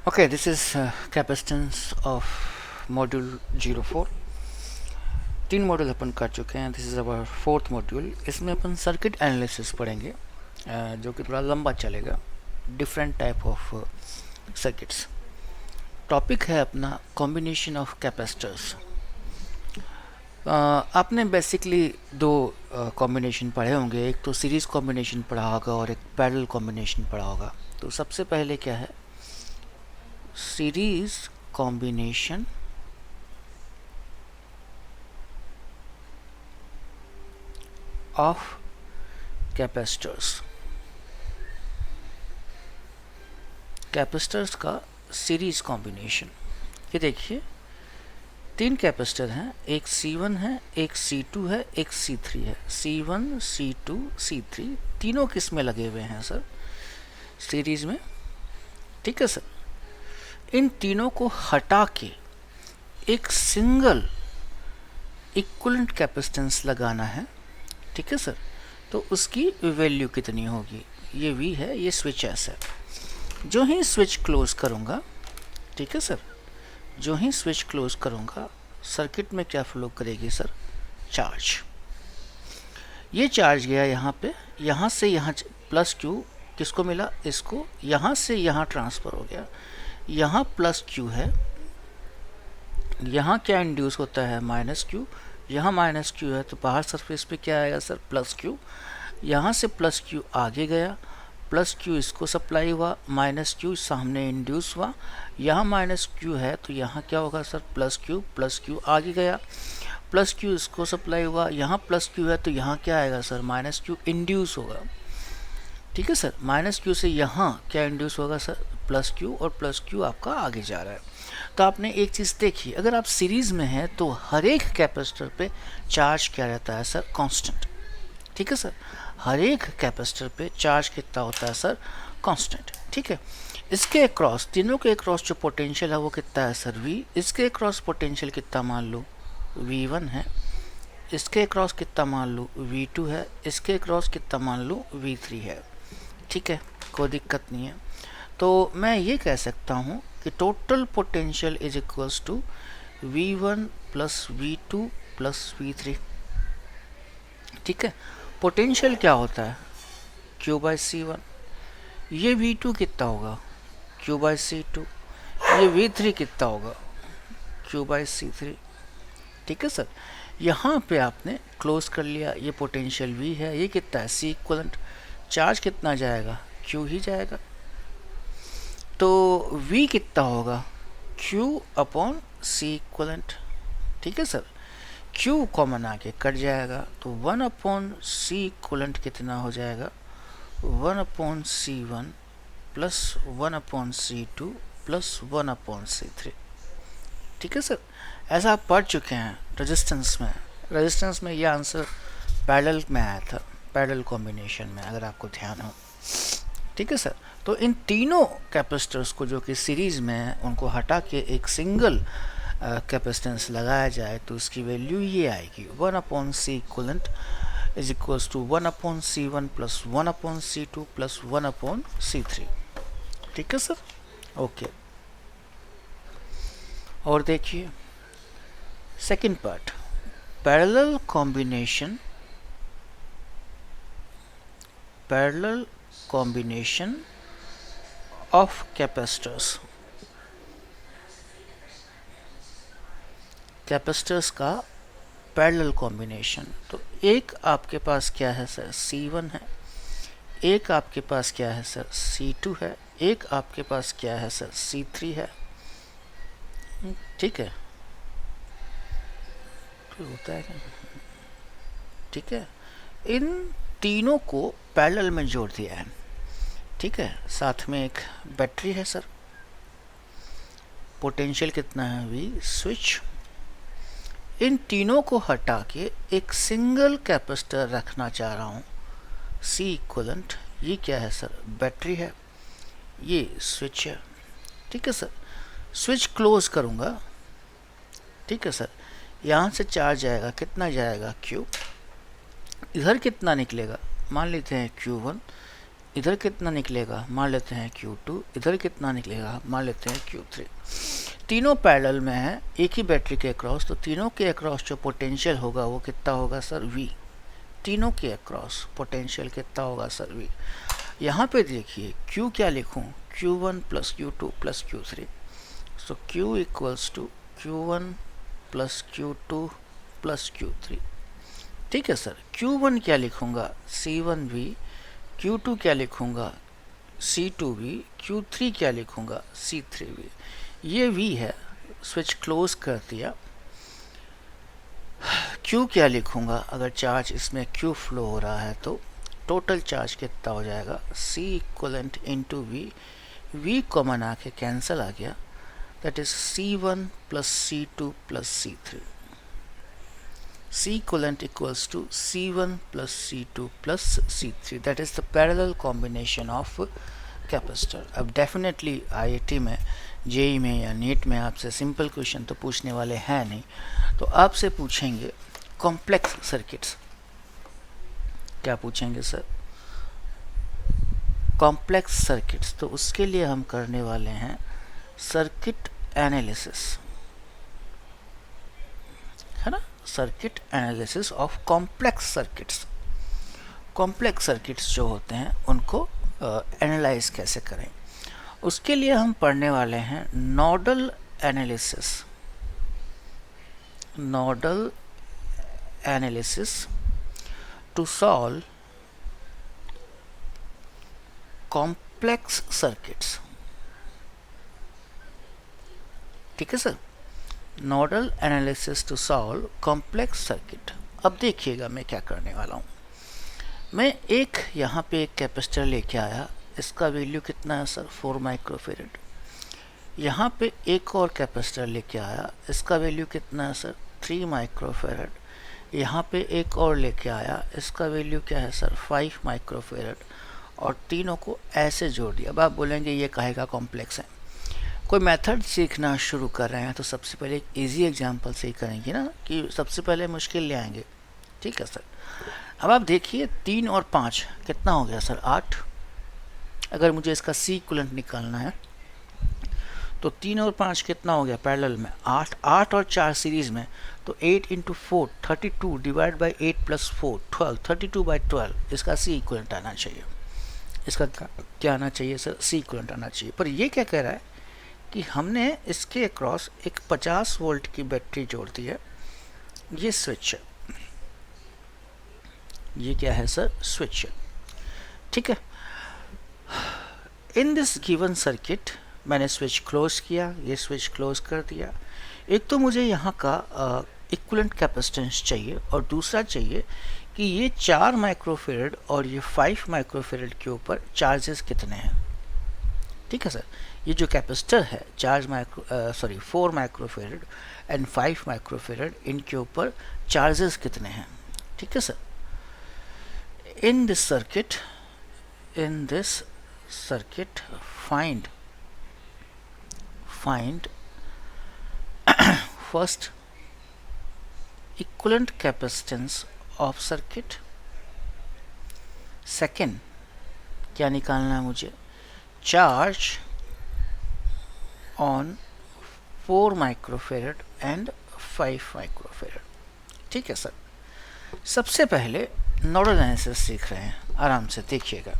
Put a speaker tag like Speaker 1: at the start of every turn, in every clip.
Speaker 1: Okay, this is capacitance of module 04. 3 module अपन कर चुके हैं. This is our 4th module. इसमें अपन सर्किट एनालिसिस पढ़ेंगे जो कि थोड़ा लंबा चलेगा. Different type of circuits. Topic है अपना कॉम्बिनेशन ऑफ कैपेसिटर्स. आपने बेसिकली दो कॉम्बिनेशन पढ़े होंगे. एक तो सीरीज़ कॉम्बिनेशन पढ़ा होगा और एक पैरेलल कॉम्बिनेशन पढ़ा होगा. तो सबसे पहले क्या है, series combination of capacitors. Capacitors का सीरीज कॉम्बिनेशन. ये देखिए 3 कैपेसिटर हैं. एक C1 है, एक C2 है, एक C3 है. C1, C2, C3 तीनों किस में लगे हुए हैं सर? सीरीज में. ठीक है सर. इन तीनों को हटा के एक सिंगल इक्विवेलेंट कैपेसिटेंस लगाना है. ठीक है सर. तो उसकी वैल्यू कितनी होगी? ये V है, ये स्विच S है. जो ही स्विच क्लोज करूँगा, ठीक है सर, जो ही स्विच क्लोज करूँगा सर्किट में क्या फ्लो करेगी सर? चार्ज. ये चार्ज गया यहाँ पे, यहाँ से यहाँ प्लस Q किसको मिला? इसको. यहाँ से यहाँ ट्रांसफ़र हो गया. यहाँ प्लस Q है, यहाँ क्या इंड्यूस होता है? Minus Q. यहाँ माइनस Q है तो बाहर सरफेस पे क्या आएगा सर? Plus Q. यहाँ से प्लस Q आगे गया, प्लस Q इसको सप्लाई हुआ, माइनस Q सामने इंड्यूस हुआ. यहाँ माइनस Q है तो यहाँ क्या होगा सर? प्लस Q आगे गया, प्लस Q इसको सप्लाई हुआ, यहाँ प्लस Q है तो यहाँ क्या आएगा सर? माइनस Q इंड्यूस होगा. ठीक है सर. माइनस Q से यहाँ क्या इंड्यूस होगा सर? प्लस Q, और प्लस Q आपका आगे जा रहा है. तो आपने एक चीज़ देखी, अगर आप सीरीज़ में हैं तो हर एक कैपेसिटर पे चार्ज क्या रहता है सर? कांस्टेंट. ठीक है सर. हर एक कैपेसिटर पे चार्ज कितना होता है सर? कांस्टेंट. ठीक है. इसके अक्रॉस, तीनों के अक्रॉस जो पोटेंशियल है वो कितना है सर? V. इसके अक्रॉस पोटेंशियल कितना मान लो? V1 है. इसके अक्रॉस कितना मान लो? V2 है. इसके अक्रॉस कितना मान लो? V3 है. ठीक है, कोई दिक्कत नहीं है. तो मैं ये कह सकता हूँ कि total potential is equals to V1 plus V2 plus V3. ठीक है. पोटेंशियल क्या होता है? Q/C1. ये V2 कितना होगा? Q/C2. ये V3 कितना होगा? Q/C3. ठीक है सर. यहाँ पे आपने क्लोज कर लिया. ये पोटेंशियल V है, ये कितना है? C equivalent. चार्ज कितना जाएगा? Q ही जाएगा. तो V कितना होगा? Q/C equivalent. ठीक है सर. Q कॉमन आके कट जाएगा तो 1/C इक्वलेंट कितना हो जाएगा? 1/C1 plus 1/C2 plus 1/C3. ठीक है सर. ऐसा आप पढ़ चुके हैं रेजिस्टेंस में. रेजिस्टेंस में ये आंसर पैरेलल में आया था, पैरेलल कॉम्बिनेशन में, अगर आपको ध्यान हो. ठीक है सर. तो इन तीनों कैपेसिटर्स को जो कि सीरीज़ में है उनको हटा के एक सिंगल कैपेसिटेंस लगाया जाए तो उसकी वैल्यू ये आएगी 1/C equivalent is equals to 1/C1 plus 1/C2 plus 1/C3. ठीक है सर. ओके. और देखिए second part, parallel combination of capacitors. Capacitors का पैरेलल कॉम्बिनेशन. तो एक आपके पास क्या है सर? C1 है. एक आपके पास क्या है सर? C2 है. एक आपके पास क्या है सर? C3 है. ठीक है. होता है क्या? ठीक है. इन तीनों को पैरेलल में जोड़ दिया है. ठीक है. साथ में एक बैटरी है सर. पोटेंशियल कितना है? V. स्विच. इन तीनों को हटा के एक सिंगल कैपेसिटर रखना चाह रहा हूँ, C इक्वलेंट. ये क्या है सर? बैटरी है. ये स्विच है. ठीक है सर. स्विच क्लोज करूँगा. ठीक है सर. यहाँ से चार्ज जाएगा, कितना जाएगा? Q. इधर कितना निकलेगा? मान लेते हैं Q1. इधर कितना निकलेगा, मान लेते हैं Q2, इधर कितना निकलेगा, मान लेते हैं Q3। तीनों पैरेलल में है एक ही बैटरी के अक्रॉस, तो तीनों के अक्रॉस जो पोटेंशियल होगा वो कितना होगा सर, V। तीनों के अक्रॉस पोटेंशियल कितना होगा सर, V। यहाँ पे देखिए Q क्या लिखूँ, Q1 plus Q2 plus Q3। So Q equals to Q1 plus Q2 plus Q3। ठीक है सर। Q1 क्या लिखूँगा, C1V। Q2 क्या लिखूँगा, C2V। Q3 क्या लिखूँगा, C3V। ये V है, स्विच क्लोज कर दिया। Q क्या लिखूँगा, अगर चार्ज इसमें Q फ्लो हो रहा है तो टोटल चार्ज कितना हो जाएगा, C equivalent into V। V common आके कैंसिल आ गया, that is C1 plus C2 plus C3। C equivalent equals to C1 plus C2 plus C3, that is the parallel combination of capacitor. अब definitely IIT में, JEE में या NEET में आपसे simple question तो पूछने वाले हैं नहीं, तो आपसे पूछेंगे कॉम्प्लेक्स सर्किट्स। क्या पूछेंगे सर, कॉम्प्लेक्स सर्किट्स। तो उसके लिए हम करने वाले हैं सर्किट एनालिसिस, है ना, circuit analysis of complex circuits. Complex circuits जो होते हैं उनको एनालाइज कैसे करें, उसके लिए हम पढ़ने वाले हैं nodal analysis. Nodal analysis to solve complex circuits. ठीक है sir, nodal analysis to solve complex circuit. अब देखिएगा मैं क्या करने वाला हूँ। मैं एक यहाँ पे एक कैपेसिटर लेके आया, इसका वैल्यू कितना है सर, 4 माइक्रोफेरेड। यहाँ पे एक और कैपेसिटर लेके आया, इसका वैल्यू कितना है सर, 3 माइक्रोफेरेड। यहाँ पे एक और लेके आया, इसका वैल्यू क्या है सर, 5 माइक्रोफेरेड। और तीनों को ऐसे जोड़ दिया। अब आप बोलेंगे ये काहे का कॉम्प्लेक्स है। कोई मेथड सीखना शुरू कर रहे हैं तो सबसे पहले एक इजी एग्जांपल से ही करेंगे ना, कि सबसे पहले मुश्किल ले आएंगे। ठीक है सर। अब आप देखिए 3 और 5 कितना हो गया सर, 8। अगर मुझे इसका C इक्विवेलेंट निकालना है तो 3 और 5 कितना हो गया पैरेलल में, 8। 8 और 4 सीरीज में, तो 8 into 4 32 divide by 8 plus 4 12, 32 by 12। इसका C इक्विवेलेंट आना चाहिए। इसका क्या आना चाहिए सर, C इक्विवेलेंट आना चाहिए। पर ये क्या कह रहा है कि हमने इसके अक्रॉस एक 50 वोल्ट की बैटरी जोड़ दी है। ये स्विच है, ये क्या है सर, स्विच है। ठीक है। इन दिस गिवन सर्किट मैंने स्विच क्लोज किया, ये स्विच क्लोज कर दिया। एक तो मुझे यहाँ का इक्विवेलेंट कैपेसिटेंस चाहिए, और दूसरा चाहिए कि ये 4 माइक्रोफेरेड और ये 5 माइक्रोफेरेड के ऊपर चार्जेस कितने हैं। ठीक है सर। ये जो कैपेसिटर है 4 माइक्रोफेरेड एंड 5 माइक्रोफेरेड, इनके ऊपर चार्जेस कितने हैं। ठीक है sir. In this circuit find first equivalent capacitance of circuit। Second क्या निकालना है मुझे, charge on 4 microfarad and 5 microfarad. ठीक है सर। सबसे पहले नोडल एनालिसिस सीख रहे हैं, आराम से देखिएगा।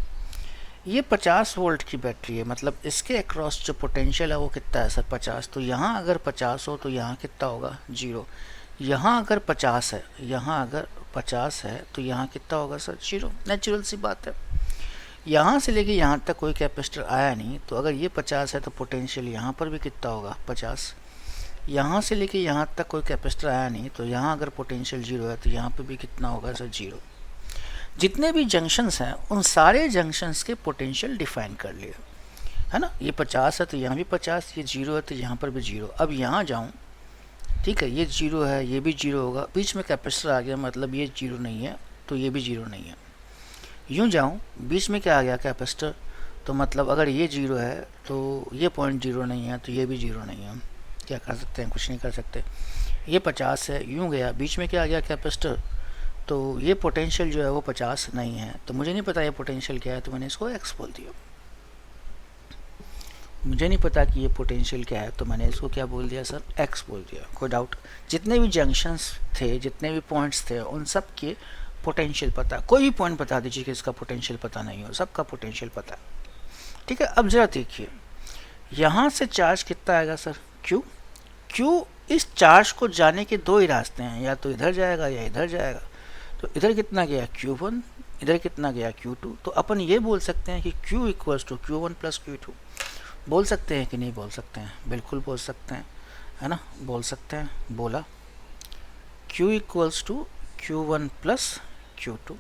Speaker 1: ये 50 वोल्ट की बैटरी है, मतलब इसके अक्रॉस जो पोटेंशियल है वो कितना है सर, 50। तो यहाँ अगर 50 हो तो यहाँ कितना होगा, 0। यहाँ अगर 50 है, यहाँ अगर 50 है तो यहाँ कितना होगा सर, 0। नेचुरल सी बात है। यहाँ से लेके यहाँ तक कोई कैपेसिटर आया नहीं, तो अगर ये 50 है तो पोटेंशियल यहाँ पर भी कितना होगा, 50। यहाँ से लेके यहाँ तक कोई कैपेसिटर आया नहीं, तो यहाँ अगर पोटेंशियल 0 है तो यहाँ पर भी कितना होगा सर, 0। जितने भी जंक्शंस हैं उन सारे जंक्शंस के पोटेंशियल डिफाइन कर लिए, है ना। ये 50 है तो यहाँ भी 50, ये 0 है तो यहाँ पर भी 0। अब यहाँ जाऊँ, ठीक है, ये 0 है, ये भी 0 होगा, बीच में कैपेसिटर आ गया, मतलब ये 0 नहीं है तो ये भी 0 नहीं है। यूँ जाऊँ, बीच में क्या आ गया, कैपेसिटर, तो मतलब अगर ये 0 है तो ये पॉइंट 0 नहीं है, तो ये भी 0 नहीं है। क्या कर सकते हैं, कुछ नहीं कर सकते। ये 50 है, यूँ गया, बीच में क्या आ गया, कैपेसिटर, तो ये पोटेंशियल जो है वो 50 नहीं है, तो मुझे नहीं पता ये पोटेंशियल क्या है, तो मैंने इसको x बोल दिया। मुझे नहीं पता कि ये पोटेंशियल क्या है, तो मैंने इसको क्या बोल दिया सर, x बोल दिया। कोई डाउट? जितने भी जंक्शंस थे, जितने भी पॉइंट्स थे, उन सब के पोटेंशियल पता। कोई भी पॉइंट बता दीजिए कि इसका पोटेंशियल पता नहीं हो, सबका पोटेंशियल पता है। ठीक है, अब जरा देखिए यहाँ से चार्ज कितना आएगा सर, q। q इस चार्ज को जाने के दो ही रास्ते हैं, या तो इधर जाएगा या इधर जाएगा। तो इधर कितना गया q1, इधर कितना गया q2। तो अपन ये बोल सकते हैं कि q equals to q1 plus q2। बोल सकते हैं कि नहीं बोल सकते हैं? बिल्कुल बोल सकते हैं, है ना, बोल सकते हैं। बोला q equals to q1 plus q2।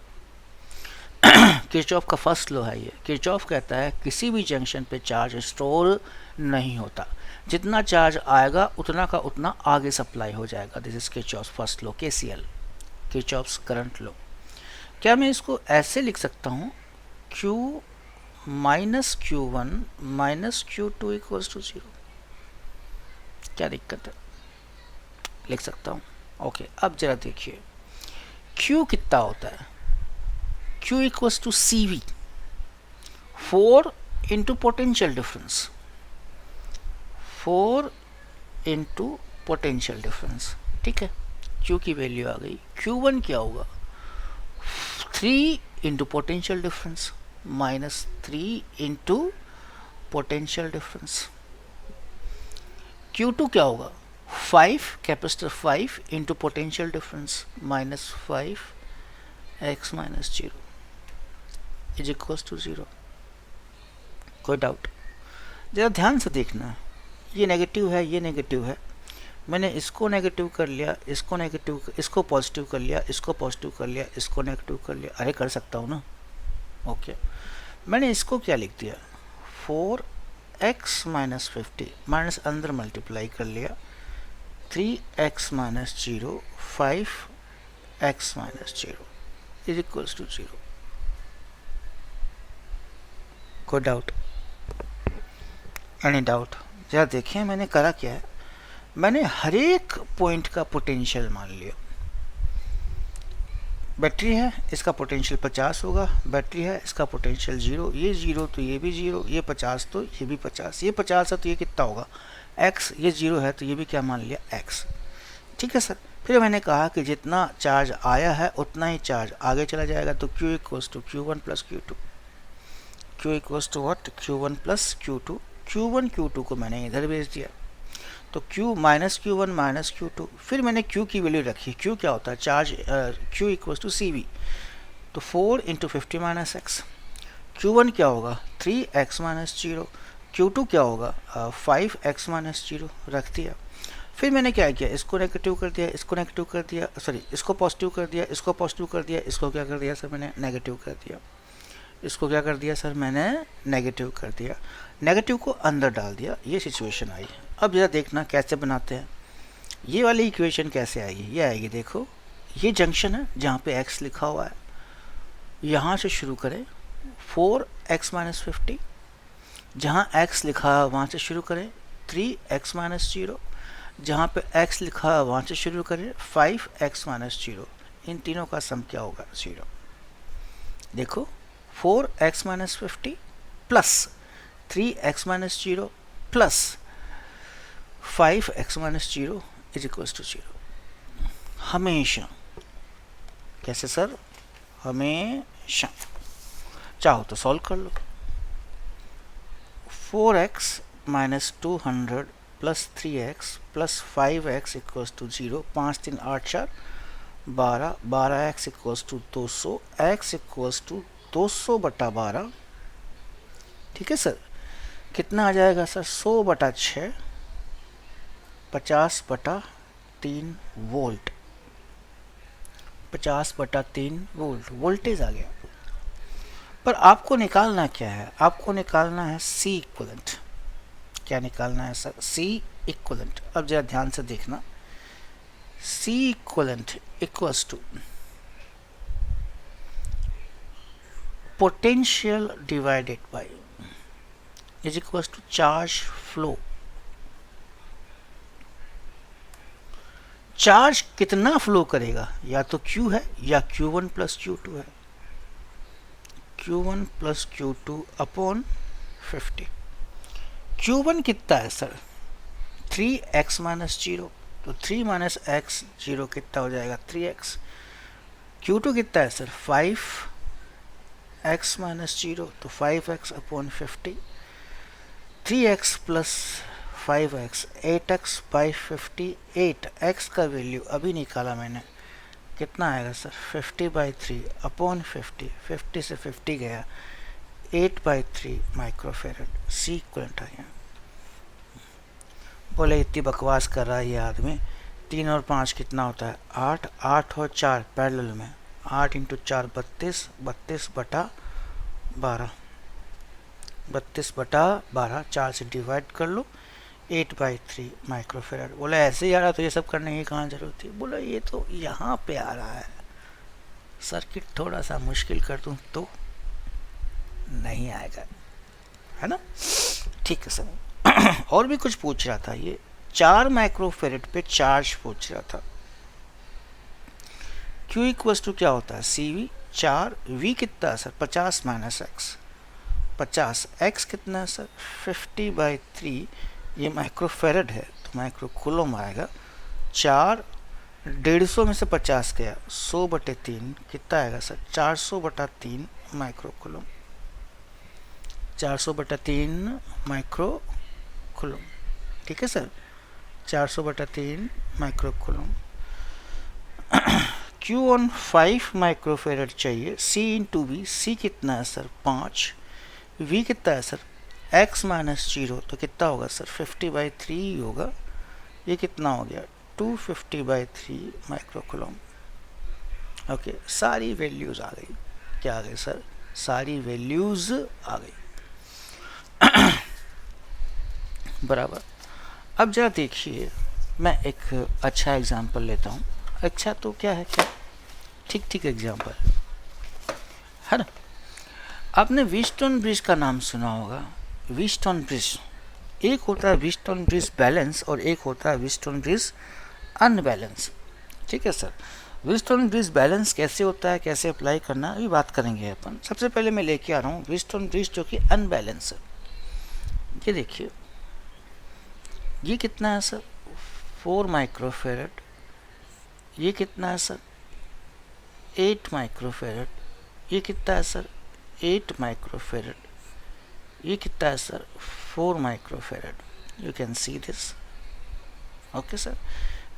Speaker 1: Kirchhoff का फर्स्ट लॉ है ये। किरचॉफ कहता है किसी भी जंक्शन पे चार्ज स्टोर नहीं होता, जितना चार्ज आएगा उतना का उतना आगे सप्लाई हो जाएगा। This is Kirchhoff first law, KCL, Kirchhoff's current law. क्या मैं इसको ऐसे लिख सकता हूँ, Q minus Q1 minus Q2 equals to 0? क्या दिक्कत है? लिख सकता हूँ। ओके, अब जरा देखिए Q कितना होता है, Q equals to CV, 4 into potential difference, 4 into potential difference. ठीक है, Q की वैल्यू आ गई। Q1 क्या होगा, 3 into potential difference minus 3 into potential difference. Q2 क्या होगा, 5 capacitor 5 into potential difference minus 5x minus 0 is equals to 0। कोई doubt? ज़रा ध्यान से देखना, ये नेगेटिव है, ये नेगेटिव है। मैंने इसको नेगेटिव कर लिया, इसको नेगेटिव, इसको पॉजिटिव कर लिया, इसको पॉजिटिव कर लिया, इसको नेगेटिव कर लिया। अरे कर सकता हूँ ना। ओके, मैंने इसको क्या लिख दिया, 4x माइनस 50 माइनस अंदर मल्टीप्लाई कर लिया, 3x minus 0 5x minus 0 is equals to 0। कोई डाउट? Any doubt? जरा देखें मैंने करा क्या है, मैंने हर एक पॉइंट का पोटेंशियल मान लिया। बैटरी है, इसका पोटेंशियल 50 होगा, बैटरी है, इसका पोटेंशियल 0, ये 0 तो ये भी 0, ये 50 तो ये भी 50, ये 50 है तो ये कितना होगा x, ये 0 है तो ये भी क्या मान लिया x। ठीक है सर। फिर मैंने कहा कि जितना चार्ज आया है उतना ही चार्ज आगे चला जाएगा, तो q equals to q1 plus q2। q equals to what, q1 plus q2। q1 q2 को मैंने इधर भेज दिया, तो q minus q1 minus q2। फिर मैंने q की वैल्यू रखी, q क्या होता है, charge, q equals to CV, तो 4 इंटू 50 माइनस x। q1 क्या होगा, 3x माइनस 0। q2 क्या होगा, 5x माइनस 0 रख दिया। फिर मैंने क्या किया, इसको नेगेटिव कर दिया, इसको नेगेटिव कर दिया, सॉरी इसको पॉजिटिव कर दिया, इसको पॉजिटिव कर दिया, इसको क्या कर दिया सर मैंने नेगेटिव कर दिया, इसको क्या कर दिया सर मैंने नेगेटिव कर दिया, नेगेटिव को अंदर डाल दिया। ये सिचुएशन आई। अब जरा देखना कैसे बनाते हैं, ये वाली इक्वेशन कैसे आएगी, ये आएगी। देखो ये जंक्शन है जहाँ पे x लिखा हुआ है, यहाँ से शुरू करें 4x माइनस 50, जहाँ x लिखा है वहाँ से शुरू करें 3x माइनस 0, जहाँ पे x लिखा है वहाँ से शुरू करें 5x माइनस 0। इन तीनों का सम क्या होगा, 0। देखो 4x minus 50 plus 3x minus 0 plus 5x minus 0 is equals to 0। हमेशा, कैसे सर, हमेशा। चाहो तो सॉल्व कर लो। 4x minus 200 plus 3x plus 5x equals to 0। 5 3 8 4 12, 12x equals to 200, x equals to 200 बटा 12। ठीक है सर, कितना आ जाएगा सर, 100 बटा 6, 50 बटा 3 वोल्ट, 50 बटा 3 वोल्ट वोल्टेज आ गया। पर आपको निकालना क्या है, आपको निकालना है C इक्वलेंट। क्या निकालना है सर, C इक्वलेंट। अब जरा ध्यान से देखना, C equivalent equals to potential divided by is equals to charge flow. Charge कितना फ्लो करेगा, या तो Q है या Q1 प्लस Q2 है, Q1 plus Q2 upon 50। Q1 कितना है सर, 3x माइनस 0, तो 3 माइनस एक्स 0 कितना हो जाएगा, 3x। Q2 कितना है सर, 5x माइनस 0, तो 5x upon 50। 3x plus 5x 8x by 50। 8x का वैल्यू अभी निकाला मैंने, कितना आएगा सर, 50/3 अपॉन 50। 50 से 50 गया, 8/3 माइक्रोफेरेड। सी इक्वलेंट आ गया। बोले इतनी बकवास कर रहा है ये आदमी, 3 और 5 कितना होता है, 8। 8 और 4 पैरेलल में, 8 इंटू 4 32, 32/12, 32/12, 4 से डिवाइड कर लो, 8/3 माइक्रोफेरेड। बोला ऐसे ही आ रहा तो ये सब करने की कहाँ जरूरत थी। बोला ये तो यहाँ पे आ रहा है, सर्किट थोड़ा सा मुश्किल कर दूँ तो नहीं आएगा, है ना। ठीक है सर। और भी कुछ पूछ रहा था, ये 4 माइक्रोफेरेड पे चार्ज पूछ रहा था। Q इक्वल्स टू क्या होता है, CV 4, V कितना है सर, 50 माइनस एक्स, 50। x कितना है सर, 50/3, ये माइक्रोफेरेड है तो माइक्रोकूलम आएगा। 4 150 में से 50 गया, 100/3 कितना आएगा सर, 400/3 माइक्रोकूलम, 400/3 माइक्रोकूलम। ठीक है sir, 400/3 microcoulomb. Q on 5 microfarad चाहिए, C इंटू V। C कितना है सर, 5। V कितना है सर, x माइनस 0, तो कितना होगा सर, 50/3 होगा। ये कितना हो गया, 250/3 माइक्रोकूलम। ओके, सारी वैल्यूज आ गई। क्या आ गई सर, सारी वैल्यूज आ गई। बराबर। अब जरा देखिए, मैं एक अच्छा एग्जांपल लेता हूँ। अच्छा तो क्या है, क्या ठीक ठीक एग्जांपल है ना। आपने व्हीटस्टोन ब्रिज का नाम सुना होगा। व्हीटस्टोन ब्रिज, एक होता है व्हीटस्टोन ब्रिज बैलेंस और एक होता है व्हीटस्टोन ब्रिज अनबैलेंस। ठीक है सर, व्हीटस्टोन ब्रिज बैलेंस कैसे होता है, कैसे अप्लाई करना, अभी बात करेंगे अपन। सबसे पहले मैं लेके आ रहा हूँ व्हीटस्टोन ब्रिज जो कि अनबैलेंस है। ये देखिए, ये कितना है सर, 4 माइक्रोफेरेड। ये कितना है सर, 8 माइक्रोफेरेड। ये कितना है सर, 8 माइक्रोफेरेड। ये कितना है sir, 4 microfarad. You can see this. Okay sir,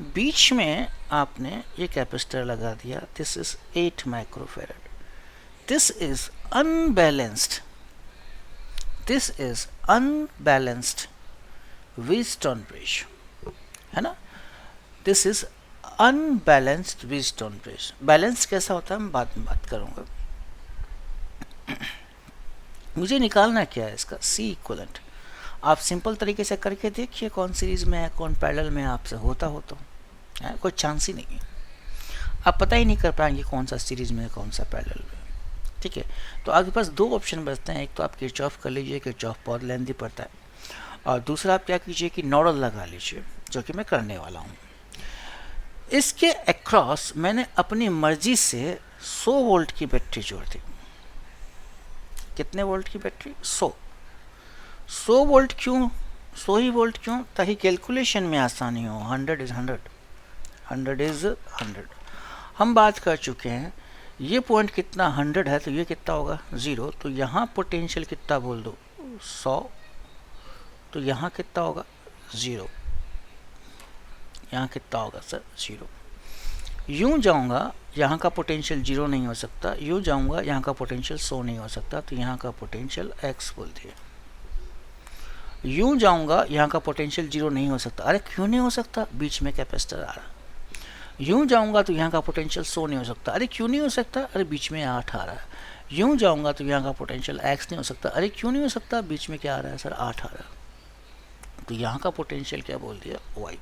Speaker 1: बीच में आपने ये कैपेसिटर लगा दिया, this is 8 microfarad. This is unbalanced, this is unbalanced Wheatstone bridge, है ना। This is unbalanced Wheatstone bridge. Balance कैसा होता है मैं बाद में बात करूंगा। मुझे निकालना क्या है इसका, C इक्वलेंट। आप सिंपल तरीके से करके देखिए, कौन सीरीज में है कौन पैरेलल में, आपसे होता हो तो है, कोई चांस ही नहीं है। आप पता ही नहीं कर पाएंगे कौन सा सीरीज में है कौन सा पैरेलल में। ठीक है, तो आपके पास 2 ऑप्शन बचते हैं। एक तो आप किरचॉफ कर लीजिए, किरचॉफ बहुत लेंथी पड़ता है, और दूसरा आप क्या कीजिए कि नोडल लगा लीजिए, जो कि मैं करने वाला हूँ। इसके अक्रॉस मैंने अपनी मर्जी से 100 वोल्ट की बैटरी जोड़ दी। कितने वोल्ट की बैटरी, 100 वोल्ट। क्यों 100 ही वोल्ट, क्यों, ताकि कैलकुलेशन में आसानी हो। 100 इज 100, 100 इज 100। हम बात कर चुके हैं, ये पॉइंट कितना 100 है तो ये कितना होगा 0, तो यहाँ पोटेंशियल कितना बोल दो 100, तो यहाँ कितना होगा 0, यहाँ कितना होगा सर 0। यूं जाऊंगा, यहाँ का पोटेंशियल 0 नहीं हो सकता। यूं जाऊंगा, यहाँ का पोटेंशियल 100 नहीं हो सकता, तो यहाँ का पोटेंशियल x बोल दिए। यूं जाऊंगा, यहाँ का पोटेंशियल 0 नहीं हो सकता। अरे क्यों नहीं हो सकता, बीच में कैपेसिटर आ रहा। यूं जाऊंगा तो यहाँ का पोटेंशियल 100 नहीं हो सकता। अरे क्यों नहीं हो सकता, अरे बीच में 8 आ रहा है। यूं जाऊंगा तो यहाँ का पोटेंशियल x नहीं हो सकता। अरे क्यों नहीं हो सकता, बीच में क्या आ रहा है सर, 8 आ रहा है। तो यहाँ का पोटेंशियल क्या बोल दिया, y।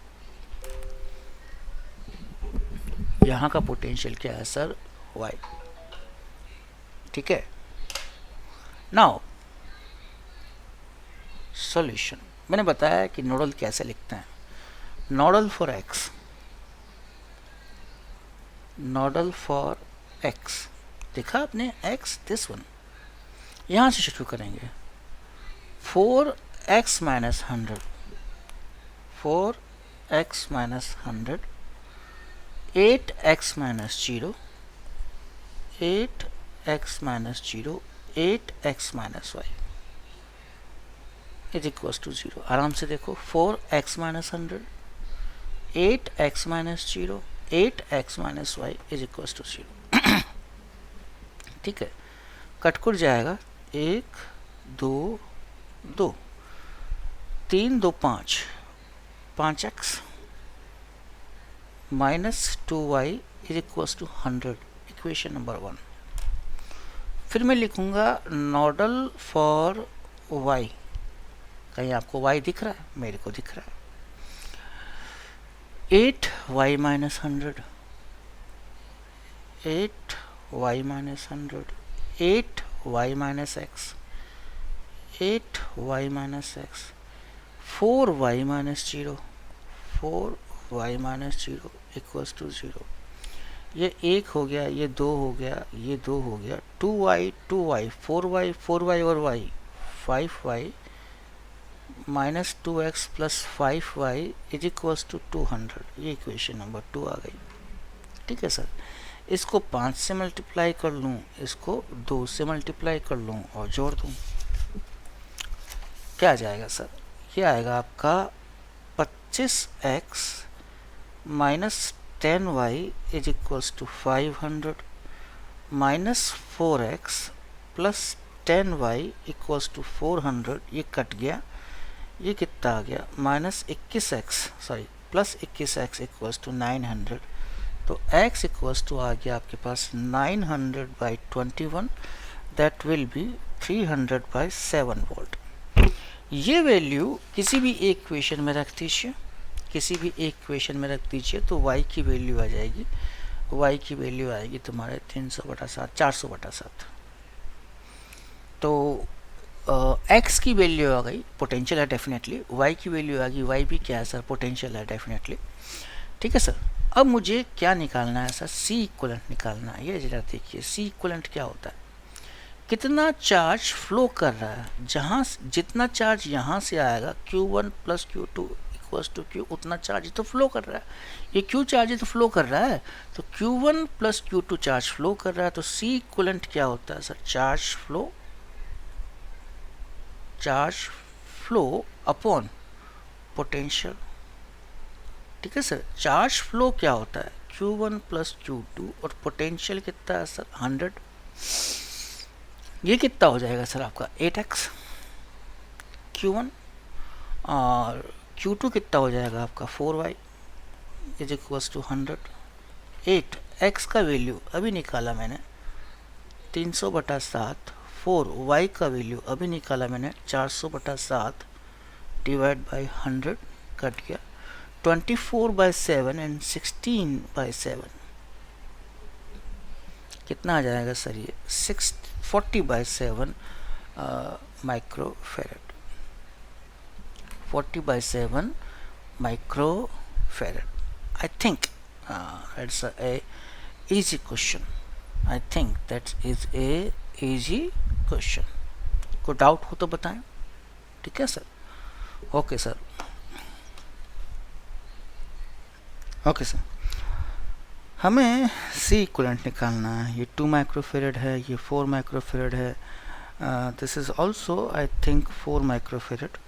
Speaker 1: यहाँ का पोटेंशियल क्या है सर, y। ठीक है, नाउ सॉल्यूशन। मैंने बताया कि नोडल कैसे लिखते हैं। Nodal for x, nodal for x, देखा आपने एक्स, दिस वन। यहाँ से शुरू करेंगे। 4x minus 100, 4x minus 100, 8x minus 0, 8x minus 0, 8x minus y is equal to 0। आराम से देखो, 4x minus 100, 8x minus 0, 8x minus y is equal to 0। ठीक है, कटकुट जाएगा 1 2 2, 3 2 5, 5x minus 2y is equal to 100, equation number 1। फिर मैं लिखूंगा nodal for y। कहीं आपको y दिख रहा है? मेरे को दिख रहा है। 8y minus 100, 8y minus 100, 8y minus x, 8y minus x, 4y minus 0, 4y minus 0 equals to 0। ये 1 हो गया, ये 2 हो गया, ये 2 हो गया, 2y 2y, 4y 4y और y, 5y minus 2x plus 5y is equals to 200। ये इक्वेशन नंबर 2 आ गई। ठीक है सर, इसको 5 से मल्टीप्लाई कर लूँ, इसको 2 से मल्टीप्लाई कर लूँ और जोड़ दूँ, क्या आ जाएगा सर? ये आएगा आपका 25x minus 10y is equals to 500 minus 4x plus 10y equals to 400। ये कट गया, ये कितना आ गया? Minus 21x, sorry plus 21x equals to 900। तो x इक्वल्स टू आ गया आपके पास 900 by 21, that will be 300 by 7 volt. ये वैल्यू किसी भी एक इक्वेशन में रख दीजिए, किसी भी एक इक्वेशन में रख दीजिए तो y की वैल्यू आ जाएगी, y की वैल्यू आएगी तुम्हारे 300/7, 400/7। तो x की वैल्यू आ गई, पोटेंशियल है डेफिनेटली, y की वैल्यू आ गई, y भी क्या है सर? पोटेंशियल है डेफिनेटली। ठीक है सर, अब मुझे क्या निकालना है सर? C इक्विवेलेंट निकालना है। ये जरा देखिए, C इक्विवेलेंट क्या होता है? कितना चार्ज फ्लो कर रहा है, जहाँ जितना चार्ज यहाँ से आएगा Q1 plus Q2 equals to Q, उतना चार्ज तो फ्लो कर रहा है। ये Q चार्ज तो फ्लो कर रहा है, तो Q1 plus Q2 charge flow कर रहा है। तो C इक्विवेलेंट क्या होता है sir? Charge flow upon potential. ठीक है सर, चार्ज फ्लो क्या होता है? Q1 प्लस Q2 और पोटेंशियल कितना है सर? 100। ये कितना हो जाएगा सर आपका? 8x Q1 और Q2 कितना हो जाएगा आपका? 4y is equals to 100। 8x का वैल्यू अभी निकाला मैंने 300/7, 4y का वैल्यू अभी निकाला मैंने 400/7 डिवाइड बाई 100, कट गया 24/7 एंड 16/7 कितना आ जाएगा सर? ये 40/7 microfarad, 40/7 microfarad. I think it's a easy question. I think that is a easy question. कोई डाउट हो तो बताएं। ठीक है sir, okay sir, okay sir. हमें C इक्विवेलेंट निकालना है। ये 2 माइक्रोफेरेड है, ये 4 माइक्रोफेरेड है, this is also I think 4 microfarad,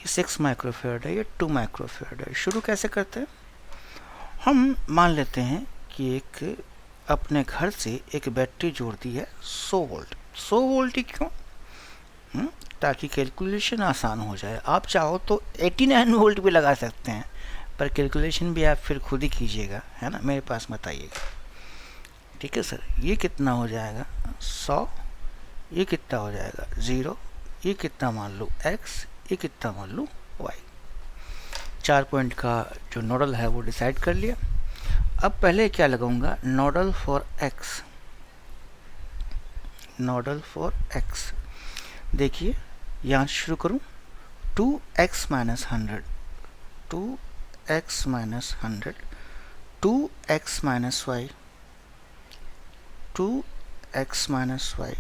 Speaker 1: ये 6 माइक्रोफेरेड है, ये 2 माइक्रोफेरेड है। शुरू कैसे करते हैं? हम मान लेते हैं कि एक अपने घर से एक बैटरी जोड़ दी है 100 वोल्ट। 100 वोल्ट ही क्यों? ताकि कैलकुलेशन आसान हो जाए। आप चाहो तो 89 वोल्ट भी लगा सकते हैं, पर कैलकुलेशन भी आप फिर खुद ही कीजिएगा, है ना, मेरे पास बताइएगा। ठीक है सर, ये कितना हो जाएगा? 100, ये कितना हो जाएगा? 0, ये कितना मान लो x, ये कितना मान लो y। 4 पॉइंट का जो नोडल है वो डिसाइड कर लिया। अब पहले क्या लगाऊंगा? Nodal for x, nodal for x। देखिए यहाँ शुरू करूँ, 2x minus 100, 2x minus 100 2x minus y, 2x minus y,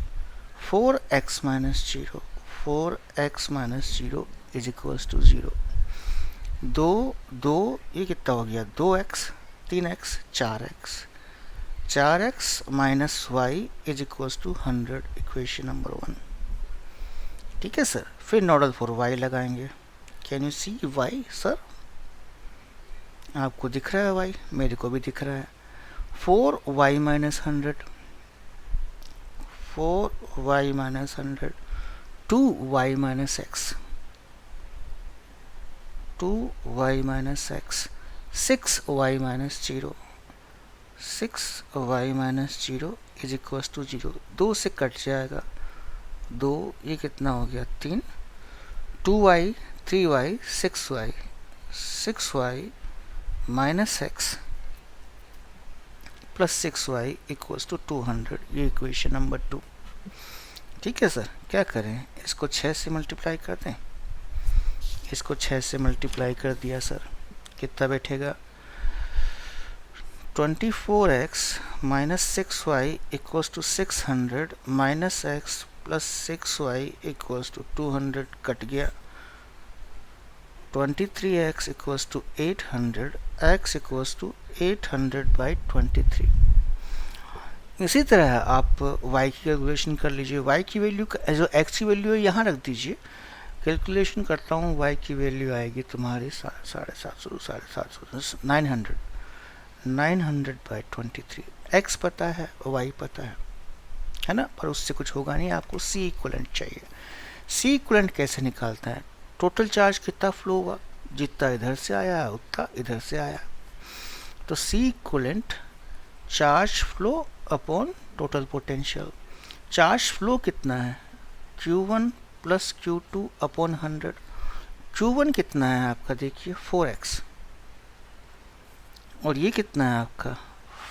Speaker 1: 4x minus 0, 4x minus 0 is equals to 0. दो ये कितना हो गया 2x, 3x, 4x, 4x minus y is equals to 100, equation number 1. ठीक है सर. फिर नोडल फॉर y लगाएंगे. Can you see y sir? आपको दिख रहा है y? मेरे को भी दिख रहा है. 4y minus 100, 4y minus 100, 2y minus x, 2y minus x, 6y minus 0, 6y minus 0 is equals to 0. 2 से कट जाएगा 2, ये कितना हो गया 3, 2y, 3y, 6y, 6y minus x plus 6y equals to 200. ये इक्वेशन नंबर 2. ठीक है सर. क्या करें, इसको 6 से मल्टीप्लाई कर दें. इसको 6 से मल्टीप्लाई कर दिया सर. कितना बैठेगा 24x minus 6y equals to 600 minus x plus 6y equals to 200 cut गया. 23x equals to 800, x equals to 800 by 23. इसी तरह आप y की कैलकुलेशन कर लीजिए. y की वैल्यू जो x की वैल्यू है यहाँ रख दीजिए. कैलकुलेशन करता हूँ, y की वैल्यू आएगी तुम्हारी 750, 900, 900 बाई 23. x पता है, y पता है ना, पर उससे कुछ होगा नहीं. आपको c इक्वलेंट चाहिए. c इक्वलेंट कैसे निकालता है? टोटल चार्ज कितना फ्लो हुआ, जितना इधर से आया है उतना इधर से आया. तो c equivalent charge flow upon total potential. Charge flow कितना है Q1 plus Q2 upon 100. Q1 कितना है आपका देखिए 4x, और ये कितना है आपका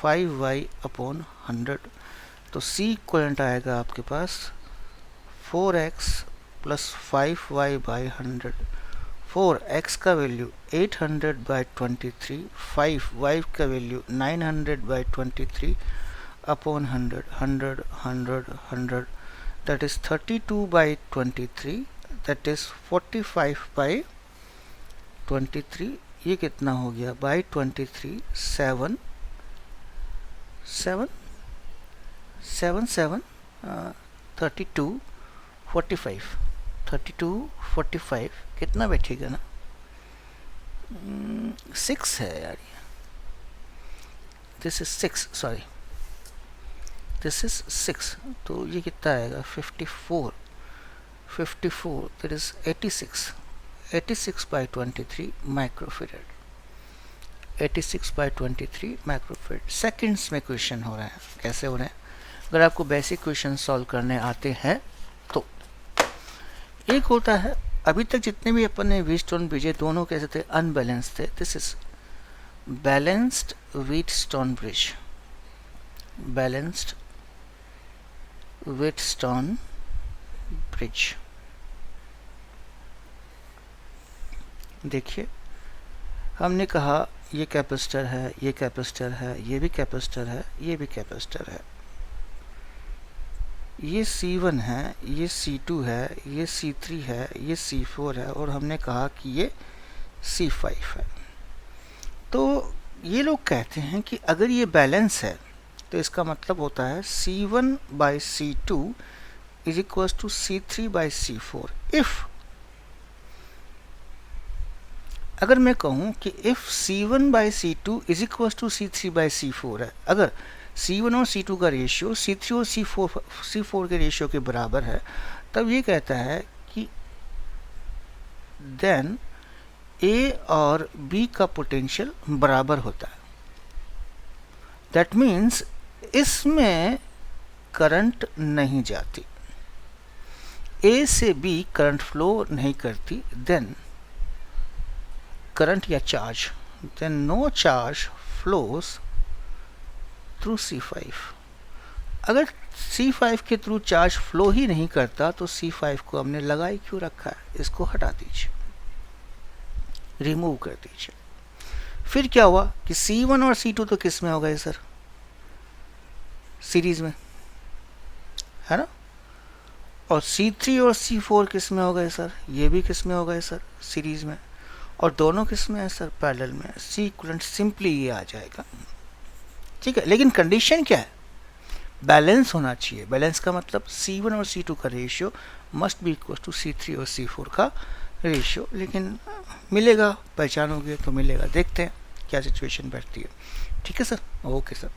Speaker 1: 5y अपॉन 100. तो c इक्वलेंट आएगा आपके पास 4x plus 5y by 100. 4x का वैल्यू 800 बाई 23, 5y का value 900 by 23 upon 100, 100, 100, 100, that is 32 by 23, that is 45 by 23. ये कितना हो गया बाई 23, 7, 7, 7, 7, 32, 45, 32, 45 कितना बैठेगा ना 6 है यार. This is 6, sorry this is 6. तो ये कितना आएगा 54, 54, that is 86, 86 by 23 microfarad, 86 by 23 microfarad. Seconds में क्वेश्चन हो रहे हैं. कैसे हो रहे हैं? अगर आपको बेसिक क्वेश्चन सॉल्व करने आते हैं तो एक होता है, अभी तक जितने भी अपन ने व्हीटस्टोन ब्रिज दोनों कैसे थे, अनबैलेंस्ड थे. This is balanced Wheatstone bridge, balanced Wheatstone bridge. देखिए हमने कहा ये कैपेसिटर है, ये कैपेसिटर है, ये भी कैपेसिटर है, ये भी कैपेसिटर है. ये C1 है, ये C2 है, ये C3 है, ये C4 है, और हमने कहा कि ये C5 है. तो ये लोग कहते हैं कि अगर ये बैलेंस है तो इसका मतलब होता है C1 by C2 is equals to C3 by C4. अगर मैं कहूँ कि if C1 by C2 is equals to C3 by C4 है, अगर C1 और C2 का रेशियो C3 और C4 के रेशियो के बराबर है, तब ये कहता है कि देन A और B का पोटेंशियल बराबर होता है. दैट मीन्स इसमें करंट नहीं जाती, A से B करंट फ्लो नहीं करती, देन करंट या charge, then no charge flows through C5. अगर C5 के थ्रू चार्ज फ्लो ही नहीं करता तो C5 को हमने लगाई क्यों रखा है? इसको हटा दीजिए, रिमूव कर दीजिए. फिर क्या हुआ कि C1 और C2 तो किस में हो गए सर, सीरीज में, है ना, और C3 और C4 किस में हो गए सर, ये भी किस में हो गए सर, सीरीज में, और दोनों किस में है सर, पैरेलल में। सी इक्विवेलेंट सिंपली ये आ जाएगा, ठीक है। लेकिन कंडीशन क्या है, बैलेंस होना चाहिए। बैलेंस का मतलब C1 और C2 का ratio must be equal to C3 और C4 का रेशियो। लेकिन मिलेगा, पहचानोगे तो मिलेगा, देखते हैं क्या सिचुएशन बैठती है। ठीक है सर, ओके सर।